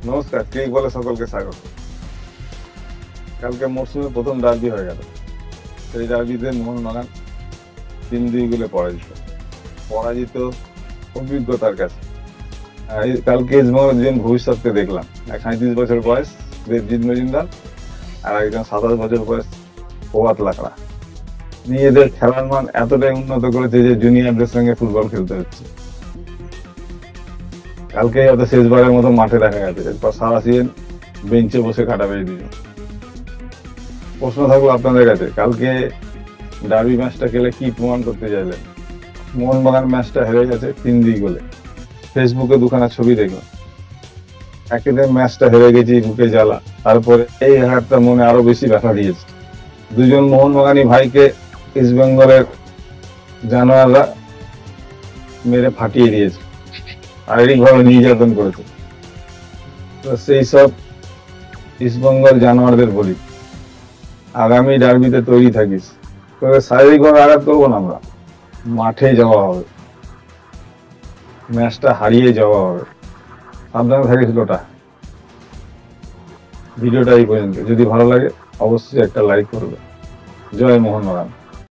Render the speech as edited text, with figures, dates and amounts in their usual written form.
নমস্কার, ক্রিক বলে সকলকে স্বাগত। কালকে মরসুমে প্রথম ডার্বি হয়ে গেল। সেই ডার্বিতে মোহনবাগান 3-2 গোলে পরাজিত অভিজ্ঞতার কাছে। কালকে ইস্টবেঙ্গল দুজন ভবিষ্যৎকে দেখলাম। এক 37 বছর বয়স দেবজিৎ মজুমদার, আর একজন 27 বছর বয়স ফোয়াদ লাকড়া। নিজেদের খেলার মান এতটাই উন্নত করেছে যে জুনিয়রদের সঙ্গে ফুটবল খেলতে হচ্ছে। কালকে হয়তো শেষবারের মতো মাঠে দেখা গেছে, এরপর সারা সিজন বেঞ্চে বসে কাটাবে এই দুজন। প্রশ্ন থাকলো আপনাদের কাছে, কালকে ডার্বি ম্যাচটা খেলে কি প্রমাণ করতে চাইলেন? মোহনবাগান ম্যাচটা হেরে গেছে 3-2 গোলে। ফেসবুকে দুখানা ছবি দেখলাম, একেতে ম্যাচটা হেরে গেছি বুকে জ্বালা, তারপরে এই হারটা মনে আরো বেশি ব্যথা দিয়েছে। দুজন মোহনবাগানি ভাইকে ইস্ট বেঙ্গলের জানোয়াররা মেরে ফাটিয়ে দিয়েছে, শারীরিকভাবে নির্যাতন করেছে। তো সেই সব ইস্টবেঙ্গল জানোয়ারদের বলি, আগামী ডার্বিতে তৈরি থাকিস। তবে শারীরিকভাবে আঘাত করবো না আমরা, মাঠে যাওয়া হবে, ম্যাচটা হারিয়ে যাওয়া হবে। সাবধানে থাকিস লোটা। ভিডিওটা এই পর্যন্ত। যদি ভালো লাগে অবশ্যই একটা লাইক করবে। জয় মোহনবাগান।